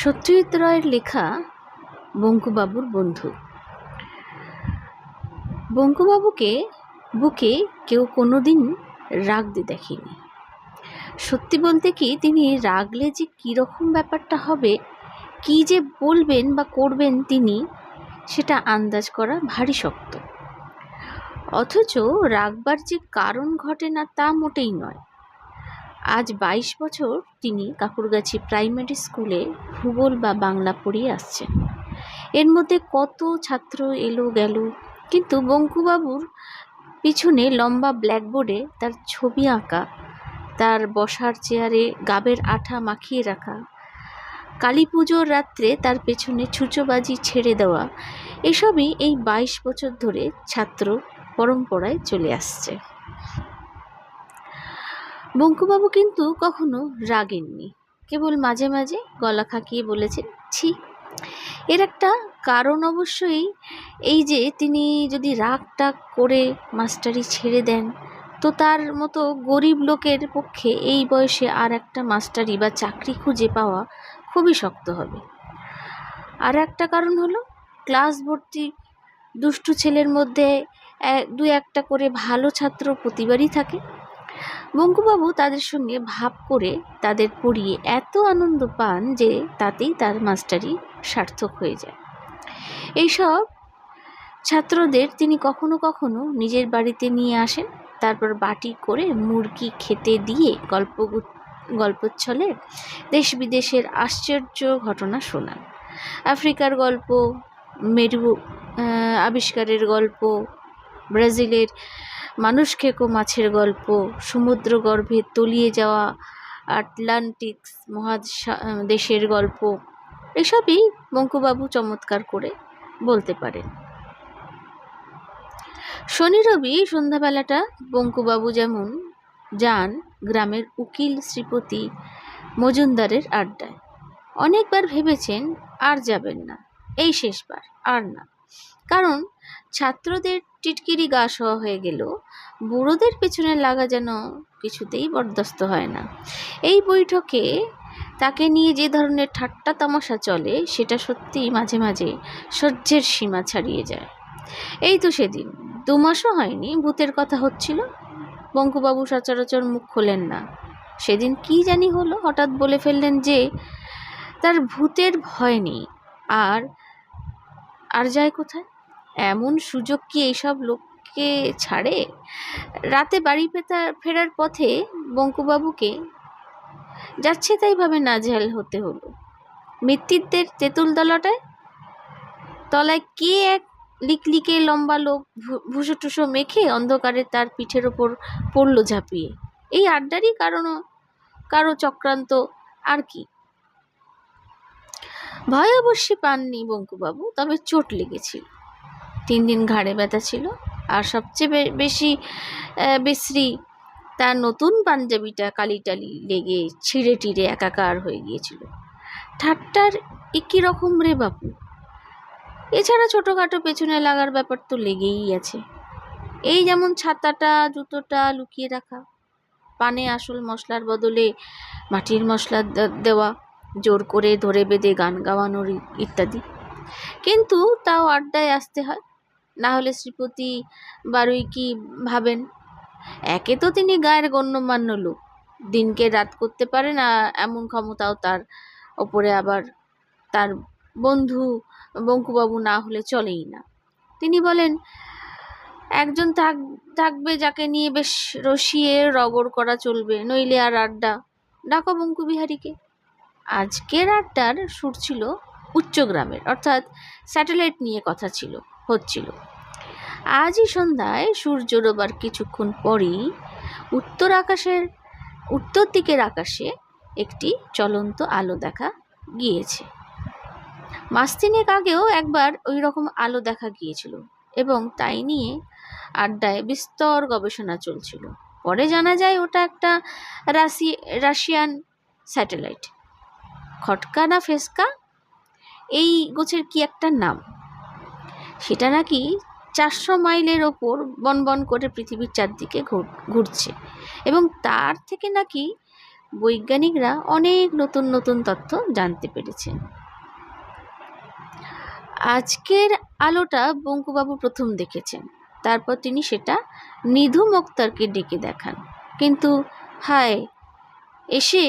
সত্যজিৎ রায়ের লেখা বঙ্কুবাবুর বন্ধু। বঙ্কুবাবুকে বুকে কেউ কোনোদিন রাগতে দেখেনি। সত্যি বলতে কি, তিনি রাগলে যে কীরকম ব্যাপারটা হবে, কি যে বলবেন বা করবেন তিনি, সেটা আন্দাজ করা ভারী শক্ত। অথচ রাগবার যে কারণ ঘটে না তা মোটেই নয়। আজ 22 বছর তিনি কাকুরগাছি প্রাইমারি স্কুলে ভূগোল বা বাংলা পড়িয়ে আসছেন। এর মধ্যে কত ছাত্র এলো গেল, কিন্তু বঙ্কুবাবুর পিছনে লম্বা ব্ল্যাকবোর্ডে তার ছবি আঁকা, তার বসার চেয়ারে গাবের আঠা মাখিয়ে রাখা, কালী পুজোর রাত্রে তার পেছনে ছুঁচোবাজি ছেড়ে দেওয়া, এসবই এই 22 বছর ধরে ছাত্র পরম্পরায় চলে আসছে। বঙ্কুবাবু কিন্তু কখনো রাগেননি, কেবল মাঝে মাঝে গলা খাকিয়ে বলেছেন, ছি। এর একটা কারণ অবশ্যই এই যে তিনি যদি রাগটা করে মাস্টারি ছেড়ে দেন, তো তার মতো গরিব লোকের পক্ষে এই বয়সে আর একটা মাস্টারি বা চাকরি খুঁজে পাওয়া খুবই শক্ত হবে। আর একটা কারণ হলো, ক্লাস ভর্তি দুষ্টু ছেলের মধ্যে দু একটা করে ভালো ছাত্র প্রতিবারই থাকে। বঙ্কুবাবু তাদের সঙ্গে ভাব করে তাদের পড়িয়ে এত আনন্দ পান যে তাতেই তার মাস্টারি সার্থক হয়ে যায়। এইসব ছাত্রদের তিনি কখনো কখনো নিজের বাড়িতে নিয়ে আসেন, তারপর বাটি করে মুরগি খেতে দিয়ে গল্পচ্ছলে দেশ বিদেশের আশ্চর্য ঘটনা শোনান। আফ্রিকার গল্প, মেরু আবিষ্কারের গল্প, ব্রাজিলের মানুষ খেকো মাছের গল্প, সমুদ্রগর্ভে তলিয়ে যাওয়া আটলান্টিক মহাদেশের গল্প, এসবই বঙ্কুবাবু চমৎকার করে বলতে পারেন। শনি রবি সন্ধ্যাবেলাটা বঙ্কুবাবু যেমন যান গ্রামের উকিল শ্রীপতি মজুমদারের আড্ডায়। অনেকবার ভেবেছেন আর যাবেন না, এই শেষবার আর না। কারণ ছাত্রদের টিটকিরি গা সওয়া হয়ে গেল, বুড়োদের পেছনে লাগা যেন কিছুতেই বরদাস্ত হয় না। এই বৈঠকে তাকে নিয়ে যে ধরনের ঠাট্টা তামাশা চলে, সেটা সত্যিই মাঝে মাঝে সহ্যের সীমা ছাড়িয়ে যায়। এই তো সেদিন 2 মাসও হয়নি ভূতের কথা হচ্ছিল। বঙ্কুবাবু সচরাচর মুখ খোলেন না। সেদিন কি জানি হলো, হঠাৎ বলে ফেললেন যে তার ভূতের ভয় নেই। আর যায় কোথায়? এমন সুযোগ কি এইসব লোককে ছাড়ে? রাতে বাড়ি ফেরার পথে বঙ্কুবাবুকে যাচ্ছে তাই ভাবে নাজেহাল হতে হলো। মৃত্যুদের তেঁতুল তলায় কে এক লিকলিকে লম্বা লোক ভুসো টুসো মেখে অন্ধকারে তার পিঠের ওপর পড়ল ঝাঁপিয়ে। এই আড্ডারই কারো চক্রান্ত, আর কি। ভয় অবশ্যই পাননি বঙ্কুবাবু, তবে চোট লেগেছিল। 3 দিন ঘাড়ে ব্যথা ছিল, আর সবচেয়ে বেশি বিশ্রী তার নতুন পাঞ্জাবিটা কালিটালি লেগে ছিঁড়ে টিড়ে একাকার হয়ে গিয়েছিল। ঠাট্টার একই রকম রে বাপু। এছাড়া ছোটোখাটো পেছনে লাগার ব্যাপার তো লেগেই আছে। এই যেমন ছাতাটা, জুতোটা লুকিয়ে রাখা, পানে আসল মশলার বদলে মাটির মশলা দেওয়া, জোর করে ধরে বেঁধে গান গাওয়ানোর ইত্যাদি। কিন্তু তাও আড্ডায় আসতে হয়, না হলে শ্রীপতি বারুই কি ভাবেন। একে তো তিনি গায়ের গণ্যমান্য লোক, দিনকে রাত করতে পারে না এমন ক্ষমতাও তার ওপরে, আবার তার বন্ধু বঙ্কুবাবু না হলে চলেই না। তিনি বলেন, একজন থাকবে যাকে নিয়ে বেশ রসিয়ে রগড় করা চলবে, নইলে আর আড্ডা। ডাকো বঙ্কুবিহারীকে। আজকের আড্ডার সুর ছিল উচ্চগ্রামের, অর্থাৎ স্যাটেলাইট নিয়ে কথা হচ্ছিল। আজই সন্ধ্যায় সূর্য ডোবার কিছুক্ষণ পরই উত্তর দিকের আকাশে একটি চলন্ত আলো দেখা গিয়েছে। 3 মাস আগেও একবার ওই রকম আলো দেখা গিয়েছিল, এবং তাই নিয়ে আড্ডায় বিস্তর গবেষণা চলছিল। পরে জানা যায় ওটা একটা রাশিয়ান স্যাটেলাইট। খটকা না ফেসকা, এই গোছের কি একটা নাম। সেটা নাকি 400 মাইলের ওপর বনবন করে পৃথিবীর চারদিকে ঘুরছে, এবং তার থেকে নাকি বৈজ্ঞানিকরা অনেক নতুন নতুন তথ্য জানতে পেরেছেন। আজকের আলোটা বঙ্কুবাবু প্রথম দেখেছেন। তারপর তিনি সেটা নিধু মুক্তারকে ডেকে দেখান। কিন্তু হায়, এসে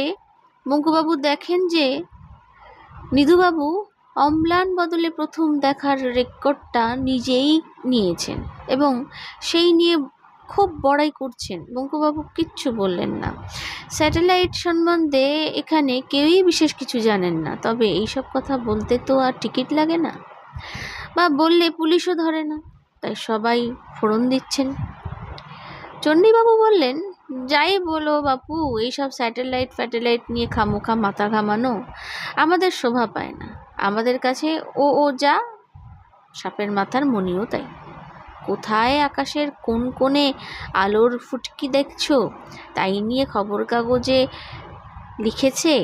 বঙ্কুবাবু দেখেন যে নিধুবাবু অম্লান বদলে প্রথম দেখার রেকর্ডটা নিজেই নিয়েছেন এবং সেই নিয়ে খুব বড়াই করছেন। বঙ্কুবাবু কিচ্ছু বললেন না। স্যাটেলাইট সম্বন্ধে এখানে কেউই বিশেষ কিছু জানেন না, তবে এইসব কথা বলতে তো আর টিকিট লাগে না, বা বললে পুলিশও ধরে না, তাই সবাই ফোড়ন দিচ্ছেন। চণ্ডীবাবু বললেন, যাই বলো বাপু, এইসব স্যাটেলাইট নিয়ে খামোখা মাথা ঘামানো আমাদের শোভা পায় না। আমাদের কাছে ও যা, সাপের মাথার মণিও তাই। কোথায় আকাশের কোন কোণে আলোর ফুটকি দেখছো, তাই নিয়ে খবর কাগজে লিখেছে,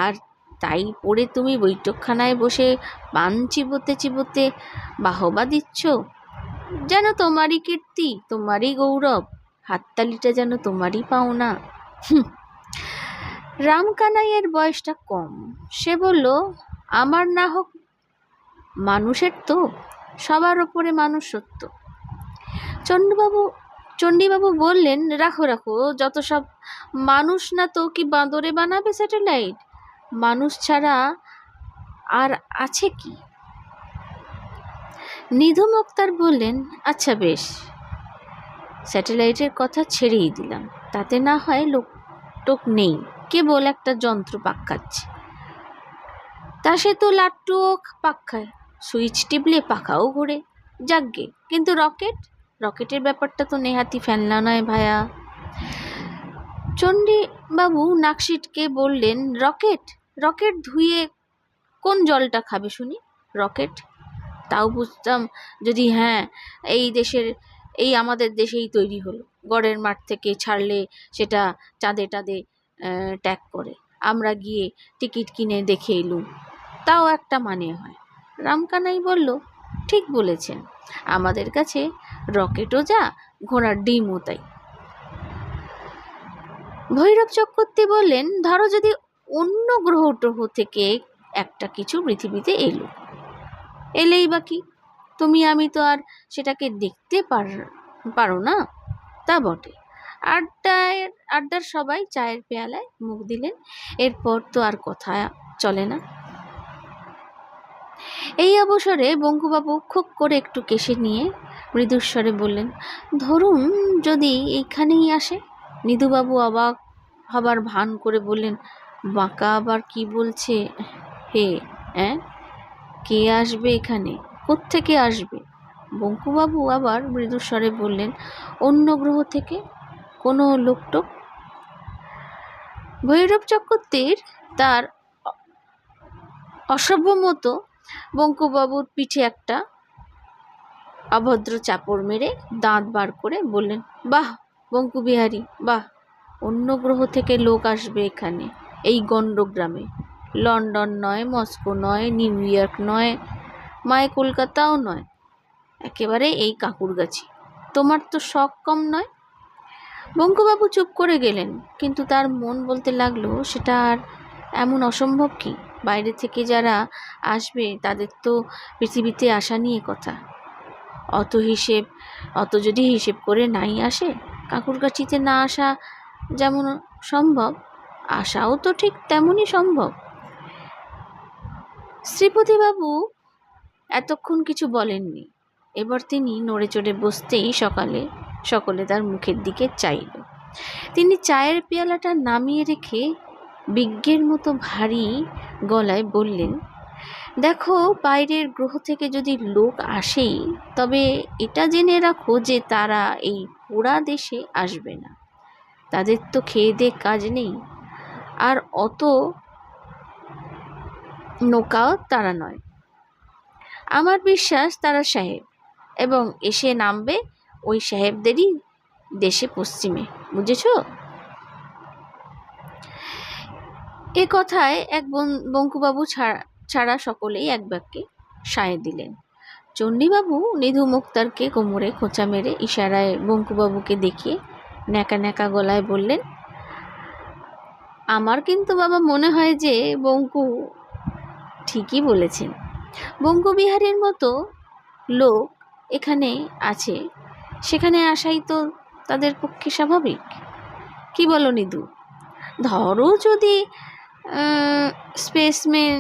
আর তাই পড়ে তুমি বৈঠকখানায় বসে পান চিবোতে চিবোতে বাহবা দিচ্ছ। যেন তোমারই কীর্তি, তোমারই গৌরব, হাততালিটা যেন তোমারই পাওনা। রামকানাইয়ের বয়সটা কম। সে বলল, আমার না হোক, মানুষের তো সবার ওপরে মানুষ সত্য। চণ্ডীবাবু বললেন, রাখো রাখো, যত সব। মানুষ না তো কি বাঁদরে বানাবে স্যাটেলাইট? মানুষ ছাড়া আর আছে কি? নিধু মুক্তার বললেন, আচ্ছা বেশ, স্যাটেলাইটের কথা ছেড়েই দিলাম, তাতে না হয় লোক নেই, কেবল একটা যন্ত্র পাক খাচ্ছে। তা সে তো লাট্টুও পাক খায়, সুইচ টিপলে পাখাও ঘোরে, যাকগে। কিন্তু রকেটের ব্যাপারটা তো নেহাতি ফেলনা নয় ভায়া। চণ্ডীবাবু নাকশিটকে বললেন, রকেট ধুয়ে কোন জলটা খাবে শুনি? রকেট তাও বুঝতাম যদি আমাদের দেশেই তৈরি হলো, গড়ের মাঠ থেকে ছাড়লে সেটা চাঁদে ট্যাগ করে, আমরা গিয়ে টিকিট কিনে দেখে এলুম, তাও একটা মানে হয়। রামকানাই বলল, ঠিক বলেছেন, আমাদের কাছে রকেটও যা, ঘোড়ার ডিমও তাই। ভৈরব চক্রবর্তী বললেন, ধরো যদি অন্য গ্রহ ট্রহ থেকে একটা কিছু পৃথিবীতে এলেই বা কি, তুমি আমি তো আর সেটাকে দেখতে পারো না। তা বটে। আড্ডার সবাই চায়ের পেয়ালায় মুখ দিলেন। এরপর তো আর কথা চলে না। এই অবসরে বঙ্কুবাবু খুব করে একটু কেশে নিয়ে মৃদুস্বরে বললেন, ধরুন যদি এইখানেই আসে। নিধুবাবু অবাক হবার ভান করে বললেন, বাঁকা আবার কি বলছে হে? কে আসবে এখানে? কোত্থেকে আসবে? বঙ্কুবাবু আবার মৃদুস্বরে বললেন, অন্য গ্রহ থেকে কোনো লোকটোক। ভৈরব চক্রবর্তীর তার অসভ্য মতো বঙ্কুবাবুর পিঠে একটা অভদ্র চাপড় মেরে দাঁত বার করে বললেন, বাহ বঙ্কুবিহারী, বাহ, অন্য গ্রহ থেকে লোক আসবে এখানে, এই গণ্ডগ্রামে। লন্ডন নয়, মস্কো নয়, নিউ ইয়র্ক নয়, মায় কলকাতাও নয়, একেবারে এই কাকুরগাছি। তোমার তো শখ কম নয়। বঙ্কুবাবু চুপ করে গেলেন, কিন্তু তার মন বলতে লাগলো, সেটা আর এমন অসম্ভব কি? বাইরে থেকে যারা আসবে তাদের তো পৃথিবীতে আসা নিয়ে কথা। অত যদি হিসেব করে নাই আসে, কাকুরগাছিতে না আসা যেমন সম্ভব, আসাও তো ঠিক তেমনই সম্ভব। শ্রীপতিবাবু এতক্ষণ কিছু বলেননি। এবার তিনি নড়ে চড়ে বসতেই সকলে তার মুখের দিকে চাইল। তিনি চায়ের পেয়ালাটা নামিয়ে রেখে বিজ্ঞের মতো ভারী গলায় বললেন, দেখো, বাইরের গ্রহ থেকে যদি লোক আসেই, তবে এটা জেনে রাখো যে তারা এই পোড়া দেশে আসবে না। তাদের তো খেয়ে দে কাজ নেই, আর অত নৌকাও তারা নয়। আমার বিশ্বাস তারা সাহেব, এবং এসে নামবে ওই সাহেবদেরই দেশে পশ্চিমে, বুঝেছ? এ কথায় বঙ্কুবাবু ছাড়া সকলেই এক বাক্যে সায় দিলেন। চণ্ডীবাবু নিধু মুক্তারকে কোমরে খোঁচা মেরে ইশারায় বঙ্কুবাবুকে দেখিয়ে ন্যাকা ন্যাকা গলায় বললেন, আমার কিন্তু বাবা মনে হয় যে বঙ্কু ঠিকই বলেছেন। বঙ্কবিহারীর মতো লোক এখানে আছে, সেখানে আসাই তো তাদের পক্ষে স্বাভাবিক। কি বলো নিদু? ধরো যদি স্পেসম্যান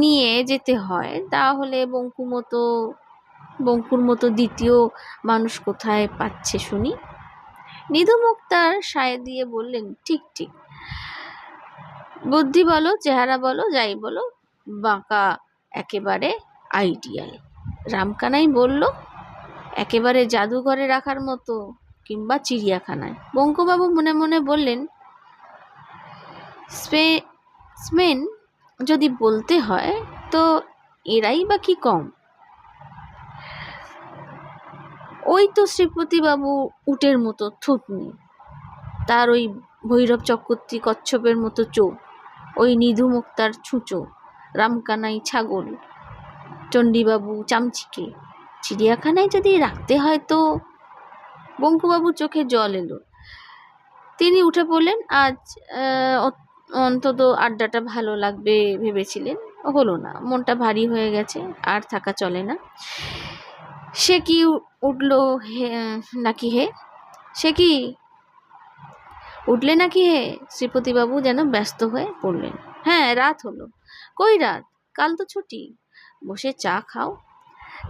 নিয়ে যেতে হয়, তাহলে বঙ্কুর মতো দ্বিতীয় মানুষ কোথায় পাচ্ছে শুনি? নিধু মুক্তার সায় দিয়ে বললেন, ঠিক ঠিক, বুদ্ধি বলো, চেহারা বলো, যাই বলো, বাঁকা একেবারে আইডিয়াল। রামকানাই বলল, একেবারে জাদুঘরে রাখার মতো, কিংবা চিড়িয়াখানায়। বঙ্কুবাবু মনে মনে বললেন, স্পেসম্যান যদি বলতে হয় তো এরাই বা কি কম। ওই তো শ্রীপতিবাবু উটের মতো থুতনি, তার ওই ভৈরব চক্রবর্তী কচ্ছপের মতো চোখ, ওই নিধু মুক্তার ছুঁচো, রামকানাই ছাগল, চণ্ডীবাবু চামচিকে। চিড়িয়াখানায় যদি রাখতে হয় তো। বঙ্কুবাবুর চোখে জল এলো। তিনি উঠে পড়লেন। আজ অন্তত আড্ডাটা ভালো লাগবে ভেবেছিলেন, হলো না। মনটা ভারী হয়ে গেছে, আর থাকা চলে না। সে কি উঠলো নাকি হে? সে কি উঠলে নাকি হে? শ্রীপতিবাবু যেন ব্যস্ত হয়ে পড়লেন। হ্যাঁ, রাত হলো। কই রাত? কাল তো ছুটি। বসে চা খাও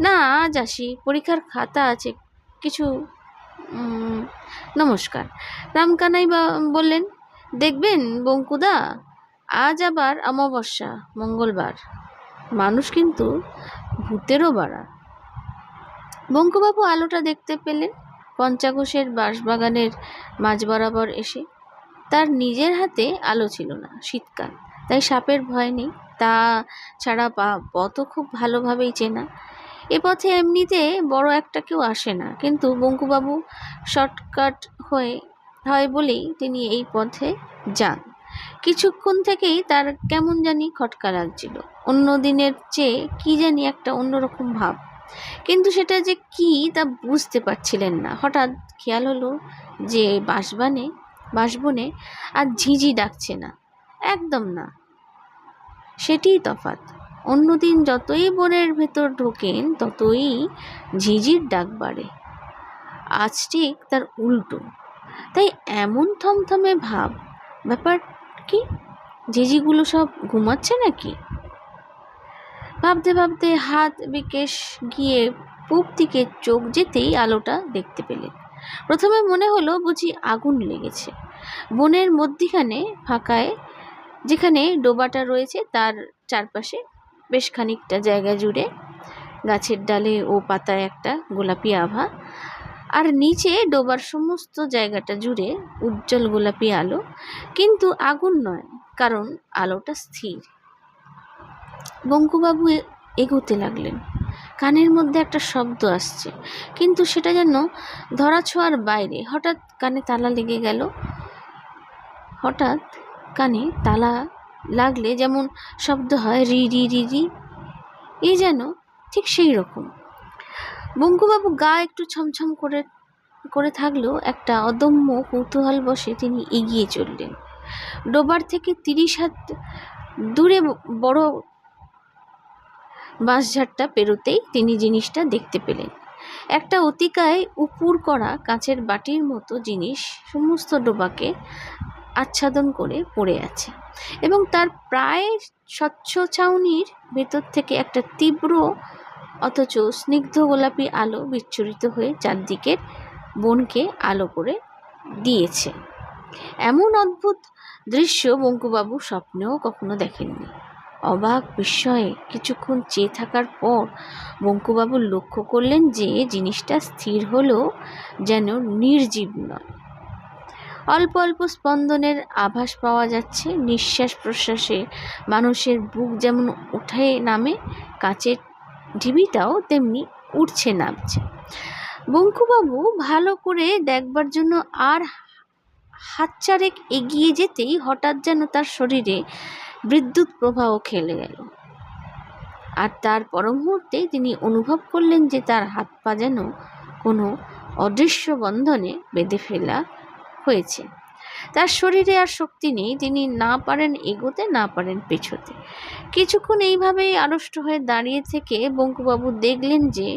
না? আজ আসি, পরীক্ষার খাতা আছে কিছু। নমস্কার। রামকানাই বললেন, দেখবেন বঙ্কুদা, আজ আবার অমাবস্যা, মঙ্গলবার। মানুষ কিন্তু ভূতেরও বাড়া। বঙ্কুবাবু আলোটা দেখতে পেলেন পঞ্চাঘোষের বাঁশবাগানের মাঝ বরাবর এসে। তার নিজের হাতে আলো ছিল না, শীতকাল, তাই সাপের ভয় নেই। তা ছাড়া পথও খুব ভালোভাবেই চেনা। এ পথে এমনিতে বড় একটা কেউ আসে না, কিন্তু বঙ্কুবাবু শর্টকাট হয় বলেই তিনি এই পথে যান। কিছুক্ষণ থেকেই তার কেমন জানি খটকা লাগছিল। অন্য দিনের চেয়ে কি জানি একটা অন্যরকম ভাব, কিন্তু সেটা যে কি তা বুঝতে পারছিলেন না। হঠাৎ খেয়াল হলো যে বাঁশবনে আর ঝিঝি ডাকছে না, একদম না। সেটিই তফাৎ। অন্যদিন যতই বনের ভেতর ঢোকেন ততই ঝিঝির ডাক বাড়ে, আজ ঠিক তার উল্টো। তাই এমন থমথমে ভাব। ব্যাপার কি? ঝিঝিগুলো সব ঘুমাচ্ছে নাকি? ভাবতে ভাবতে হাত বিকেশ গিয়ে পূব দিকে চোখ যেতেই আলোটা দেখতে পেলেন। প্রথমে মনে হলো বুঝি আগুন লেগেছে। বনের মধ্যিখানে ফাঁকায়, যেখানে ডোবাটা রয়েছে তার চারপাশে বেশ খানিকটা জায়গা জুড়ে গাছের ডালে ও পাতায় একটা গোলাপি আভা, আর নিচে ডোবার সমস্ত জায়গাটা জুড়ে উজ্জ্বল গোলাপি আলো, কিন্তু আগুন নয়, কারণ আলোটা স্থির। বঙ্কুবাবু এগোতে লাগলেন। কানের মধ্যে একটা শব্দ আসছে, কিন্তু সেটা যেন ধরাছোঁয়ার বাইরে। হঠাৎ কানে তালা লেগে গেল। হঠাৎ কানে তালা লাগলে যেমন শব্দ হয়, রি রি রি রি, এই যেন ঠিক সেই রকম। বঙ্কুবাবু গা একটু ছমছম করে থাকলেও একটা অদম্য কৌতূহল বশে তিনি এগিয়ে চললেন। ডোবার থেকে 30 হাত দূরে বড় বাঁশঝাড়টা পেরোতেই তিনি জিনিসটা দেখতে পেলেন। একটা অতিকায় উপুর করা কাঁচের বাটির মতো জিনিস সমস্ত ডোবাকে আচ্ছাদন করে পড়ে আছে, এবং তার প্রায় স্বচ্ছ ছাউনির ভেতর থেকে একটা তীব্র অথচ স্নিগ্ধ গোলাপি আলো বিচ্ছুরিত হয়ে চারদিকের বনকে আলো করে দিয়েছে। এমন অদ্ভুত দৃশ্য বঙ্কুবাবু স্বপ্নেও কখনো দেখেননি। অবাক বিস্ময়ে কিছুক্ষণ চেয়ে থাকার পর বঙ্কুবাবু লক্ষ্য করলেন যে জিনিসটা স্থির হলেও যেন নির্জীব নয়। অল্প অল্প স্পন্দনের আভাস পাওয়া যাচ্ছে। নিঃশ্বাস প্রশ্বাসে মানুষের বুক যেমন ওঠে নামে, কাঁচের ঢিবিটাও তেমনি উঠছে নামছে। বঙ্কুবাবু ভালো করে দেখবার জন্য আর হাত চারেক এগিয়ে যেতেই হঠাৎ যেন তার শরীরে বিদ্যুৎ প্রবাহ খেলে গেল, আর তার পর মুহূর্তে তিনি অনুভব করলেন যে তার হাত পা যেন কোনো অদৃশ্য বন্ধনে বেঁধে ফেলা হয়েছে। তার শরীরে আর শক্তি নেই, তিনি না পারেন এগোতে, না পারেন পেছোতে। কিছুক্ষণ এইভাবেই আড়ষ্ট হয়ে দাঁড়িয়ে থেকে বঙ্কুবাবু দেখলেন যে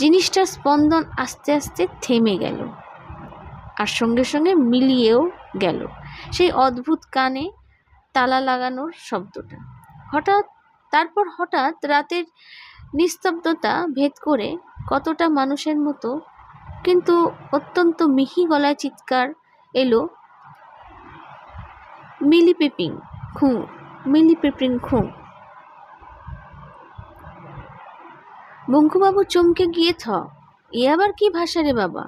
জিনিসটার স্পন্দন আস্তে আস্তে থেমে গেল, আর সঙ্গে সঙ্গে মিলিয়েও গেল সেই অদ্ভুত কানে তালা লাগানোর শব্দটা। তারপর হঠাৎ রাতের নিস্তব্ধতা ভেদ করে কতটা মানুষের মতো কিন্তু অত্যন্ত মিহি গলায় চিৎকার এলো, মিলি পিপিং খুঁ, মিলি পিপিং খুঁ। বঙ্কুবাবু চমকে গিয়ে এ আবার কি ভাষা রে বাবা,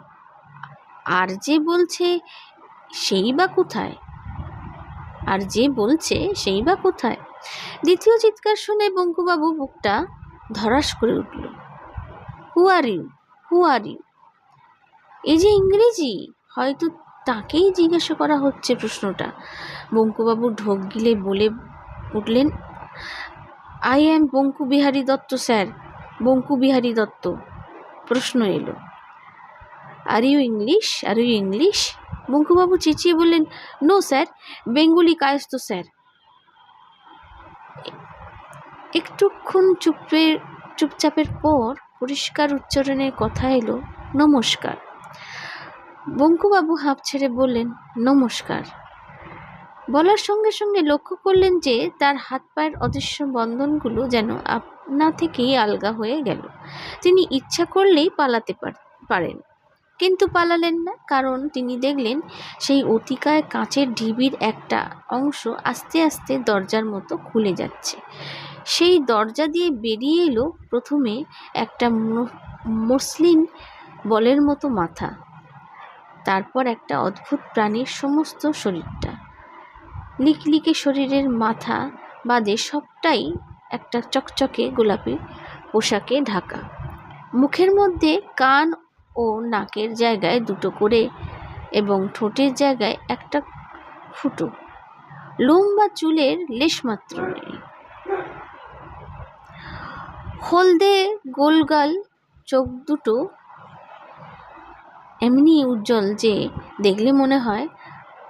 আর যে বলছে সেই বা কোথায়, আর যে বলছে সেই বা কোথায়। দ্বিতীয় চিৎকার শুনে বঙ্কুবাবু বুকটা ধরাস করে উঠল। Who are you, who are you. এই যে ইংরেজি, হয়তো তাকেই জিজ্ঞাসা করা হচ্ছে প্রশ্নটা। বঙ্কুবাবু ঢোক গিলে বলে উঠলেন, I am Bonku Bihari Dutta sir, Bonku Bihari Dutta. প্রশ্ন এলো, are you English, are you English? বঙ্কুবাবু চেঁচিয়ে বললেন, no sir, Bengali Kayastha sir. একটুক্ষণ চুপচাপের পর পরিষ্কার উচ্চারণের কথা এলো, নমস্কার। বঙ্কুবাবু হাঁপ ছেড়ে বললেন, নমস্কার। বলার সঙ্গে সঙ্গে লক্ষ্য করলেন যে তার হাত পায়ের অদৃশ্য বন্ধনগুলো যেন আপনা থেকেই আলগা হয়ে গেল। তিনি ইচ্ছা করলেই পালাতে পারেন, কিন্তু পালালেন না, কারণ তিনি দেখলেন সেই অতিকায় কাঁচের ঢিবির একটা অংশ আস্তে আস্তে দরজার মতো খুলে যাচ্ছে। সেই দরজা দিয়ে বেরিয়ে এলো প্রথমে একটা মসলিন বলের মতো মাথা, তারপর একটা অদ্ভুত প্রাণীর সমস্ত শরীরটা। লিকলিকে শরীরের মাথা বাদে সবটাই একটা চকচকে গোলাপি পোশাকে ঢাকা। মুখের মধ্যে কান ও নাকের জায়গায় দুটো করে এবং ঠোঁটের জায়গায় একটা ফুটো, লোম বা চুলের লেশমাত্র নেই। হলদে গোলগাল চোখ দুটো এমনি উজ্জ্বল যে দেখলে মনে হয়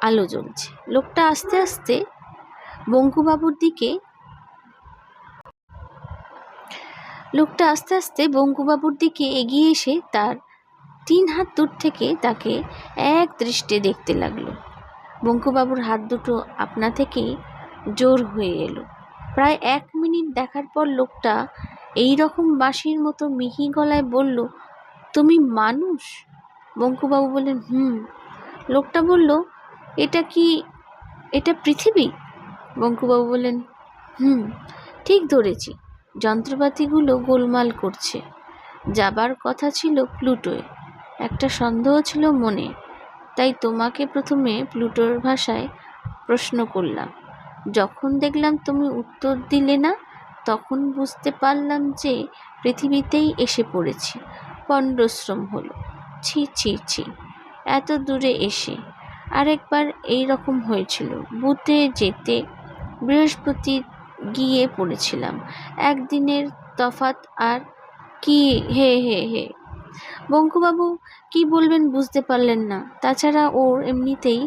আলো জ্বলছে। লোকটা আস্তে আস্তে বঙ্কুবাবুর দিকে এগিয়ে এসে তার 3 হাত দূর থেকে তাকে এক দৃষ্টে দেখতে লাগলো। বঙ্কুবাবুর হাত দুটো আপনা থেকেই জোর হয়ে এলো। প্রায় 1 মিনিট দেখার পর লোকটা এই রকম বাঁশির মতো মিহি গলায় বলল, তুমি মানুষ? বঙ্কুবাবু বললেন, লোকটা বলল, এটা পৃথিবী? বঙ্কুবাবু বললেন, ঠিক ধরেছি, যন্ত্রপাতিগুলো গোলমাল করছে। যাবার কথা ছিল প্লুটোয়, একটা সন্দেহ ছিল মনে, তাই তোমাকে প্রথমে প্লুটোর ভাষায় প্রশ্ন করলাম। যখন দেখলাম তুমি উত্তর দিলে না, তখন বুঝতে পারলাম যে পৃথিবীতেই এসে পড়েছি। পণ্ডশ্রম হলো। ছি ছি ছি, এত দূরে এসে। আরেকবার এই রকম হয়েছিল, বুথে যেতে বৃহস্পতি গিয়ে পড়েছিলাম। একদিনের তফাৎ আর কি। হে হে হে। বঙ্কুবাবু কি বলবেন বুঝতে পারলেন না। তাছাড়া ওর এমনিতেই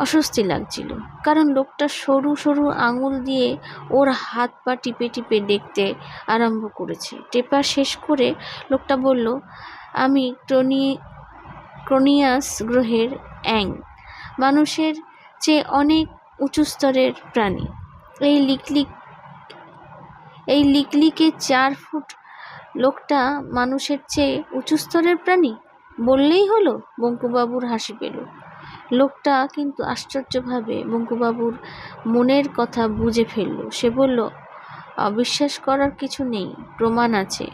অস্বস্তি লাগছিল, কারণ লোকটা সরু সরু আঙুল দিয়ে ওর হাত পা টিপে টিপে দেখতে আরম্ভ করেছে। টেপা শেষ করে লোকটা বলল, আমি ক্রোনিয়াস গ্রহের অ্যাং, মানুষের চেয়ে অনেক উঁচু স্তরের প্রাণী। এই লিকলিকে 4 ফুট লোকটা মানুষের চেয়ে উঁচু স্তরের প্রাণী বললেই হলো। বঙ্কুবাবুর হাসি পেল। লোকটা কিন্তু আশ্চর্যভাবে বঙ্কুবাবুর মনের কথা বুঝে ফেলল। সে বলল, অবিশ্বাস করার কিছু নেই, প্রমাণ আছে।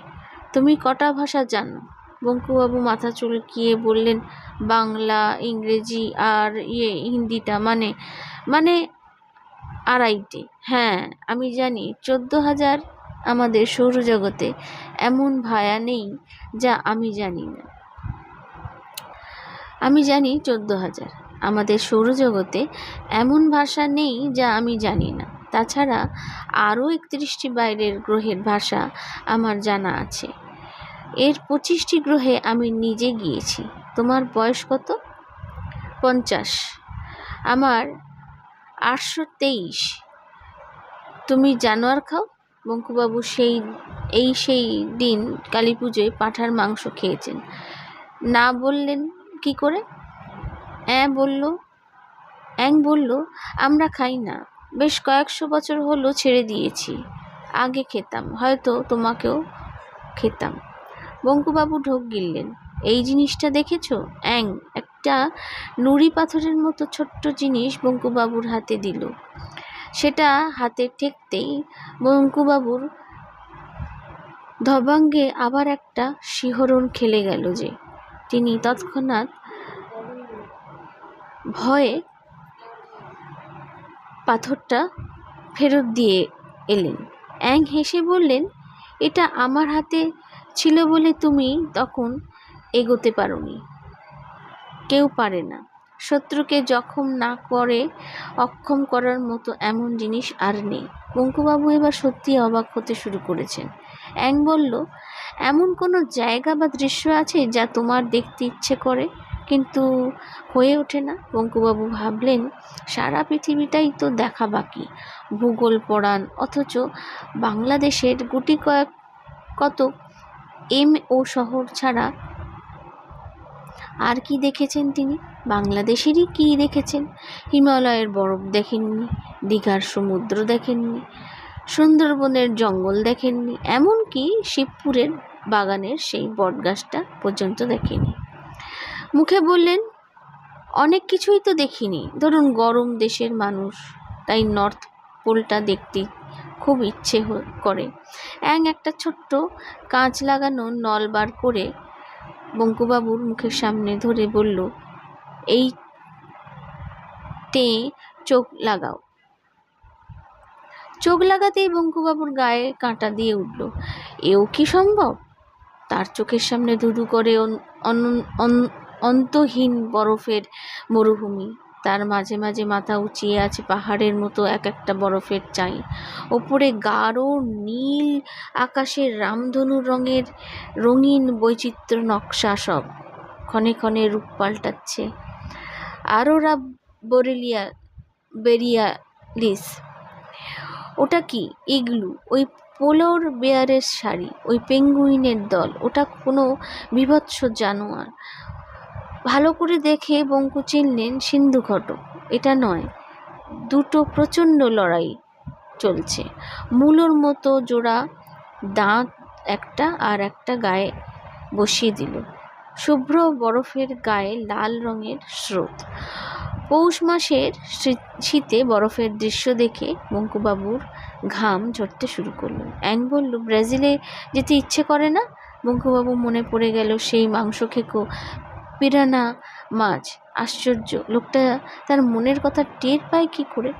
তুমি কটা ভাষা জানো? বঙ্কুবাবু মাথা চুলকিয়ে বললেন, বাংলা, ইংরেজি আর হিন্দিটা মানে 2.5টে। হ্যাঁ, আমি জানি 14,000। আমাদের সৌরজগতে এমন ভাষা নেই যা আমি জানি না। আমি জানি 14,000। আমাদের সৌরজগতে এমন ভাষা নেই যা আমি জানি না। তাছাড়া আরও 31টি বাইরের গ্রহের ভাষা আমার জানা আছে। এর 25টি গ্রহে আমি নিজে গিয়েছি। তোমার বয়স কত? 50। আমার 823। তুমি জানোয়ার খাও? বঙ্কুবাবু সেই দিন কালী পুজোয় পাঁঠার মাংস খেয়েছেন। না বললেন কি করে? অ্যাং বলল, আমরা খাই না, বেশ কয়েকশো বছর হলো ছেড়ে দিয়েছি। আগে খেতাম, হয়তো তোমাকেও খেতাম। বঙ্কুবাবু ঢোক গিললেন। এই জিনিসটা দেখেছ? অ্যাং একটা নুড়ি পাথরের মতো ছোট্ট জিনিস বঙ্কুবাবুর হাতে দিল। সেটা হাতে ঠেকতেই বঙ্কুবাবুর ধবাঙ্গে আবার একটা শিহরণ খেলে গেল যে তিনি তৎক্ষণাৎ ভয়ে পাথরটা ফেরত দিয়ে এলেন। অ্যাং হেসে বললেন, এটা আমার হাতে ছিল বলে তুমি তখন এগোতে পারোনি। কেউ পারে না। শত্রুকে জখম না করে অক্ষম করার মতো এমন জিনিস আর নেই। বঙ্কুবাবু এবার সত্যি অবাক হতে শুরু করেছেন। অ্যাং বলল, এমন কোনো জায়গা বা দৃশ্য আছে যা তোমার দেখতে ইচ্ছে করে কিন্তু হয়ে ওঠে না? বঙ্কুবাবু ভাবলেন, সারা পৃথিবীটাই তো দেখা বাকি, ভূগোল পড়ান, অথচ বাংলাদেশের গুটি কত ও শহর ছাড়া আর কি দেখেছেন তিনি? বাংলাদেশেরই কি দেখেছেন? হিমালয়ের বরফ দেখেননি, দীঘার সমুদ্র দেখেননি, সুন্দরবনের জঙ্গল দেখেননি, এমনকি শিবপুরের বাগানের সেই বটগাছটা পর্যন্ত দেখেনি। মুখে বললেন, অনেক কিছুই তো দেখিনি। ধরুন, গরম দেশের মানুষ, তাই নর্থ পোলটা দেখতে খুব ইচ্ছে করে। অ্যাং একটা ছোট্ট কাঁচ লাগানো নল বার করে বঙ্কুবাবুর মুখের সামনে ধরে বলল, এই তে চোখ লাগাও। চোখ লাগাতেই বঙ্কুবাবুর গায়ে কাঁটা দিয়ে উঠল। এও কি সম্ভব? তার চোখের সামনে ধুধু করে অন্তহীন বরফের মরুভূমি, তার মাঝে মাঝে মাথা উঁচিয়ে আছে পাহাড়ের মতো এক একটা বরফের চাই, ওপরে গাঢ় নীল আকাশের রামধনু রঙের রঙিন বৈচিত্র্য নকশা, সব ক্ষণে ক্ষণে রূপ পাল্টাচ্ছে। আরোরা বেরিয়ালিস। ওটা কি? ইগলু। ওই পোলার বেয়ারের শাড়ি, ওই পেঙ্গুইনের দল, ওটা কোনো বিভৎস জানোয়ার। ভালো করে দেখে বঙ্কু চিনলেন সিন্ধু ঘটক। এটা নয়, দুটো প্রচণ্ড লড়াই চলছে। মূলোর মতো জোড়া দাঁত একটা আর একটা গায়ে বসিয়ে দিল। শুভ্র বরফের গায়ে লাল রঙের স্রোত। পৌষ মাসের শীতে বরফের দৃশ্য দেখে বঙ্কুবাবুর ঘাম ঝরতে শুরু করলো। অ্যাং বলল, ব্রাজিলে যেতে ইচ্ছে করে না? বঙ্কুবাবু মনে পড়ে গেল সেই মাংস খেকো পিরানা মাছ। আশ্চর্য, লোকটা তার মনের কথা টের পায় কি করে?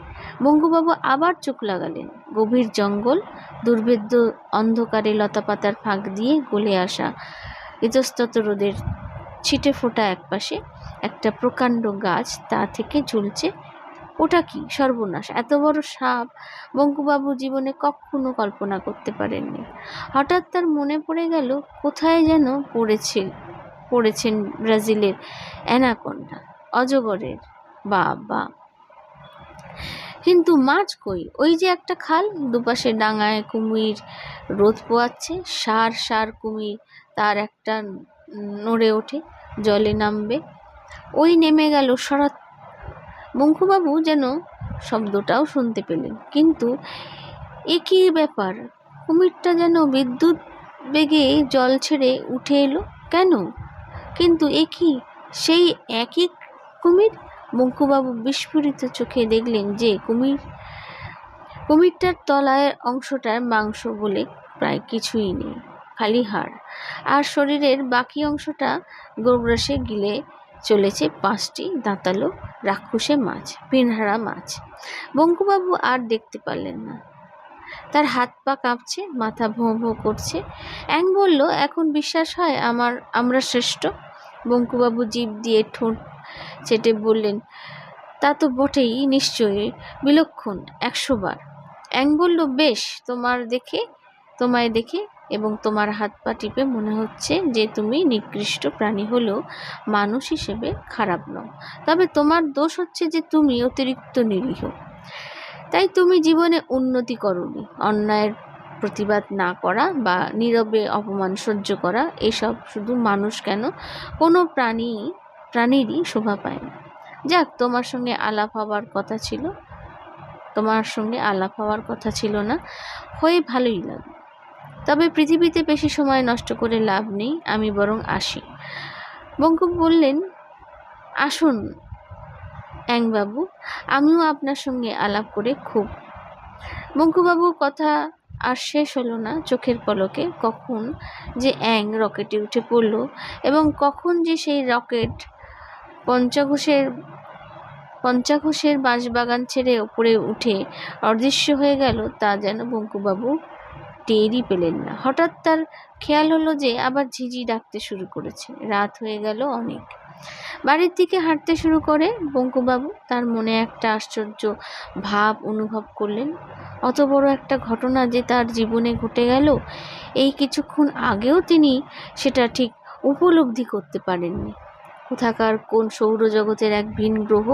বঙ্কুবাবু আবার চোখ লাগালেন। গভীর জঙ্গল, দুর্ভেদ্য অন্ধকারে লতাপাতার ফাঁক দিয়ে গলে আসা ইতস্তত রোদের ছিটে ফোটা একপাশে একটা প্রকাণ্ড গাছ, তা থেকে ঝুলছে। ওটা কি? সর্বনাশ! এত বড় সাপ বঙ্কুবাবু জীবনে কখনো কল্পনা করতে পারেননি। হঠাৎ তার মনে পড়ে গেল কোথায় যেন পড়েছেন ব্রাজিলের অ্যানাকোন্ডা, অজগরের বাবা। কিন্তু মাছ কই? ওই যে একটা খাল, দুপাশে ডাঙায় কুমির রোদ পোয়াচ্ছে, সার কুমির, তার একটা নড়ে ওঠে, জলে নামবে। ওই নেমে গেল সরাত। বঙ্কুবাবু যেন শব্দটাও শুনতে পেলেন, কিন্তু এ কী ব্যাপার? কুমিরটা যেন বিদ্যুৎ বেগে জল ছেড়ে উঠে এলো কেন? কিন্তু এ কি সেই একই কুমির? বঙ্কুবাবু বিস্ফোরিত চোখে দেখলেন যে কুমিরটার তলায় অংশটার মাংস বলে প্রায় কিছুই নেই, খালি হাড়, আর শরীরের বাকি অংশটা গোগ্রাসে গিলে চলেছে 5টি দাঁতালো রাক্ষসে মাছ, পিনহারা মাছ। বঙ্কুবাবু আর দেখতে পারলেন না। তার হাত পা কাঁপছে, মাথা ভোঁ ভোঁ করছে। অ্যাং বলল, এখন বিশ্বাস হয় আমরা শ্রেষ্ঠ? বঙ্কুবাবু জিভ দিয়ে ঠোঁট চেটে বললেন, তা তো বটেই, নিশ্চয়ই, বিলক্ষণ, 100 বার। অ্যাং বলল, বেশ, তোমার দেখে তোমায় দেখে এবং তোমার হাত পা টিপে মনে হচ্ছে যে তুমি নিকৃষ্ট প্রাণী হলেও মানুষ হিসেবে খারাপ নও। তবে তোমার দোষ হচ্ছে যে তুমি অতিরিক্ত নিরীহ। তাই তুমি জীবনে উন্নতি করোনি। অন্যায়ের প্রতিবাদ না করা বা নীরবে অপমান সহ্য করা, এসব শুধু মানুষ কেন, কোনো প্রাণীরই শোভা পায় না। যাক, তোমার সঙ্গে আলাপ হওয়ার কথা ছিল না, হয়ে ভালোই লাগলো। তবে পৃথিবীতে বেশি সময় নষ্ট করে লাভ নেই, আমি বরং আসি। বঙ্কু বললেন, আসুন অ্যাংবাবু, আমিও আপনার সঙ্গে আলাপ করে খুব। বঙ্কুবাবুর কথা আর শেষ হলো না। চোখের পলকে কখন যে অ্যাং রকেটে উঠে পড়ল এবং কখন যে সেই রকেট পঞ্চাঘোষের বাঁশবাগান ছেড়ে ওপরে উঠে অদৃশ্য হয়ে গেল, তা যেন বঙ্কুবাবু টেরই পেলেন না। হঠাৎ তার খেয়াল হলো যে আবার ঝিঝি ডাকতে শুরু করেছে। রাত হয়ে গেল অনেক। বাড়ির দিকে হাঁটতে শুরু করে বঙ্কুবাবু। তার মনে একটা আশ্চর্য ভাব অনুভব করলেন। অত বড় একটা ঘটনা যে তার জীবনে ঘটে গেল, এই কিছুক্ষণ আগেও তিনি সেটা ঠিক উপলব্ধি করতে পারেননি। কোথাকার কোন সৌরজগতের এক ভিন গ্রহ,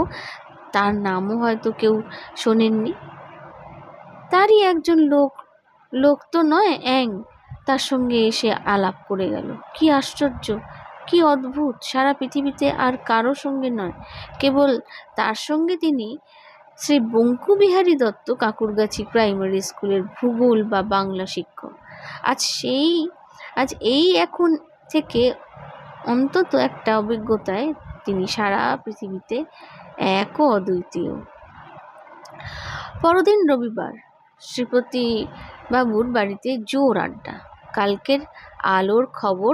তার নামও হয়তো কেউ শোনেননি। তারই একজন লোক তো নয় অ্যাং, তার সঙ্গে এসে আলাপ করে গেল। কি আশ্চর্য, কি অদ্ভুত! সারা পৃথিবীতে আর কারো সঙ্গে নয়, কেবল তার সঙ্গে তিনি, শ্রী বঙ্কুবিহারী দত্ত, কাকুরগাছি প্রাইমারি স্কুলের ভূগোল বা বাংলা শিক্ষক। আজ এই এখন থেকে অন্তত একটা অভিজ্ঞতায় তিনি সারা পৃথিবীতে এক ও অদ্বিতীয়। পরদিন রবিবার। শ্রীপতি বাবুর বাড়িতে জোর আড্ডা। কালকের আলোর খবর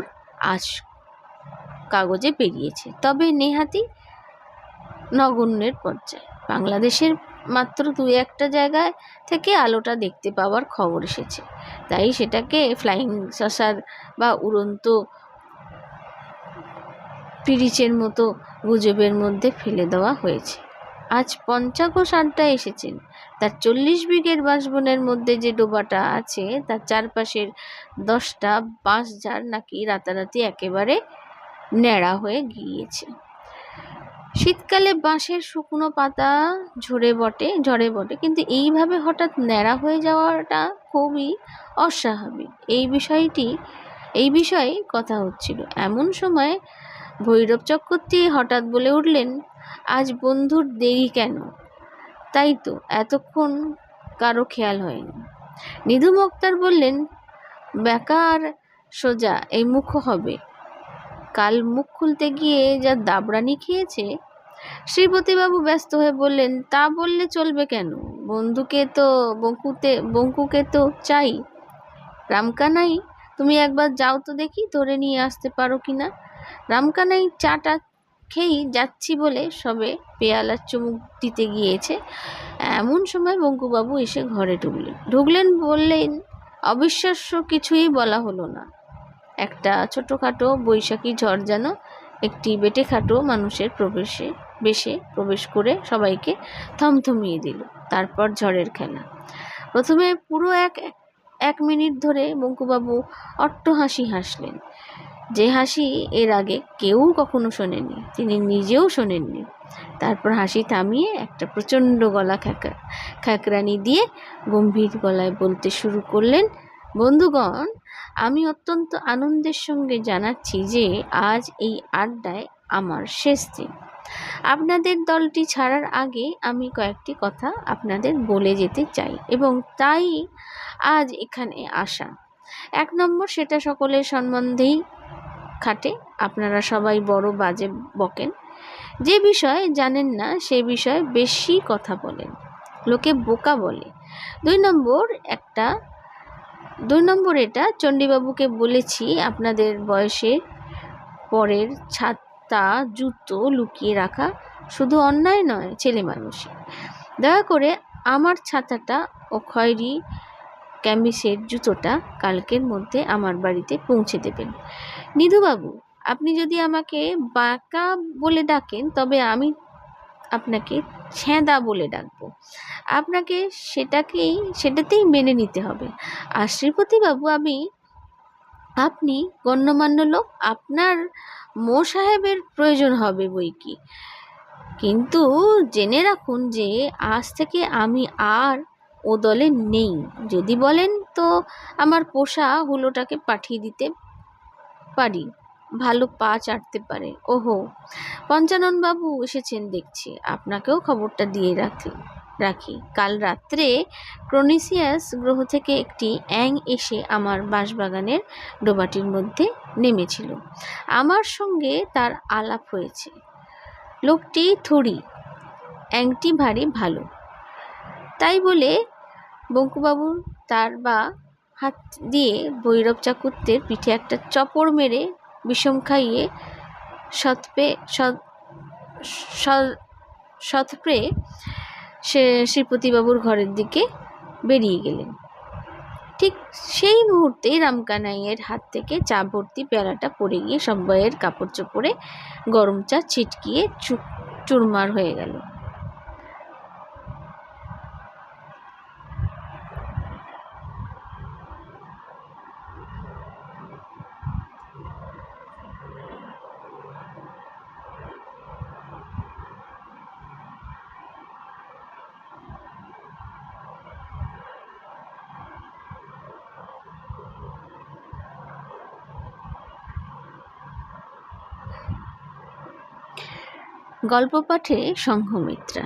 আজ কাগজে বেরিয়েছে, তবে নেহাতি নগণ্যের পর্যায়ে। বাংলাদেশের মাত্র 2-1টা জায়গায় থেকে আলোটা দেখতে পাওয়ার খবর এসেছে, তাই সেটাকে ফ্লাইং সসার বা উড়ন্ত পিরিচের মতো গুজবের মধ্যে ফেলে দেওয়া হয়েছে। আজ পঞ্চাঘোষ আড্ডায় এসেছেন। তার 40 বিঘের বাঁশবনের মধ্যে যে ডোবাটা আছে, তার চারপাশের 10টা বাঁশঝাড় নাকি রাতারাতি একেবারে ন্যাড়া হয়ে গিয়েছে। শীতকালে বাঁশের শুকনো পাতা ঝরে বটে, কিন্তু এইভাবে হঠাৎ ন্যাড়া হয়ে যাওয়াটা খুবই অস্বাভাবিক। এই বিষয়ে কথা হচ্ছিল। এমন সময় ভৈরব চক্রবর্তী হঠাৎ বলে উঠলেন, আজ বন্ধুর দেরি কেন? তাই তো, এতক্ষণ কারো খেয়াল হয়নি। নিধু মোক্তার বললেন, বেকার সোজা এই মুখ হবে, কাল মুখ খুলতে গিয়ে যা দাবড়ানি খেয়েছে। শ্রীপতিবাবু ব্যস্ত হয়ে বললেন, তা বললে চলবে কেন? বঙ্কুকে তো চাই। রামকানাই, তুমি একবার যাও তো দেখি, ধরে নিয়ে আসতে পারো কিনা। রামকানাই চাটা খেয়েই যাচ্ছি বলে সবে পেয়ালার চুমুক দিতে গিয়েছে। এমন সময় বঙ্কুবাবু এসে ঘরে ঢুকলেন। বললেন, অবিশ্বাস্য কিছুই বলা হলো না। একটা ছোটোখাটো বৈশাখী ঝড় যেন একটি বেটেখাটো মানুষের বেশে প্রবেশ করে সবাইকে থমথমিয়ে দিল। তারপর ঝড়ের খেলা। প্রথমে পুরো এক মিনিট ধরে বঙ্কুবাবু অট্টহাসি হাসলেন, যে হাসি এর আগে কেউ কখনো শোনেনি, তিনি নিজেও শোনেননি। তারপর হাসি থামিয়ে একটা প্রচণ্ড গলা খ্যাকরানি দিয়ে গম্ভীর গলায় বলতে শুরু করলেন, বন্ধুগণ, আমি অত্যন্ত আনন্দের সঙ্গে জানাচ্ছি যে আজ এই আড্ডায় আমার শেষ দিন। আপনাদের দলটি ছাড়ার আগে আমি কয়েকটি কথা আপনাদের বলে যেতে চাই এবং তাই আজ এখানে আসা। 1 নম্বর, সেটা সকলের সম্বন্ধেই খাটে। আপনারা সবাই বড় বাজে বকেন, যে বিষয় জানেন না সে বিষয়ে বেশি কথা বলেন, লোকে বোকা বলে। 2 নম্বর, এটা চণ্ডীবাবুকে বলেছি, আপনাদের বয়সের পরের ছাতা জুতো লুকিয়ে রাখা শুধু অন্যায় নয়, ছেলে মানুষই। দয়া করে আমার ছাতাটা ও খয়েরি ক্যামিসের জুতোটা কালকের মধ্যে আমার বাড়িতে পৌঁছে দেবেন। নিধুবাবু, আপনি যদি আমাকে বাঁকা বলে ডাকেন, তবে আপনাকে ছ্যাঁদা বলে ডাকবো। আপনাকে সেটাতেই মেনে নিতে হবে। আর শ্রীপতিবাবু, আপনি গণ্যমান্য লোক, আপনার সাহেবের প্রয়োজন হবে বই কি, কিন্তু জেনে রাখুন যে আজ থেকে আমি আর ও দলে নেই। যদি বলেন তো আমার পোষা হুলোটাকে পাঠিয়ে দিতে পারি, ভালো পা চাটতে পারে। ওহো, পঞ্চাননবাবু এসেছেন দেখছি, আপনাকেও খবরটা দিয়ে রাখি। কাল রাত্রে ক্রোনিসিয়াস গ্রহ থেকে একটি অ্যাং এসে আমার বাঁশবাগানের ডোবাটির মধ্যে নেমেছিল। আমার সঙ্গে তার আলাপ হয়েছে। লোকটি থুড়ি, অ্যাংটি ভারী ভালো। তাই বলে বঙ্কুবাবু তার বা হাত দিয়ে ভৈরব চাকুত্তের পিঠে একটা চপড় মেরে বিষম খাইয়ে সৎপ্রে সে শ্রীপতিবাবুর ঘরের দিকে বেরিয়ে গেলেন। ঠিক সেই মুহূর্তেই রামকানাইয়ের হাত থেকে চা ভর্তি পেয়ালাটা পড়ে গিয়ে সব্বইয়ের কাপড় চোপড়ে গরম চা ছিটকিয়ে চুরমার হয়ে গেল। গল্প পাঠে সংঘমিত্রা।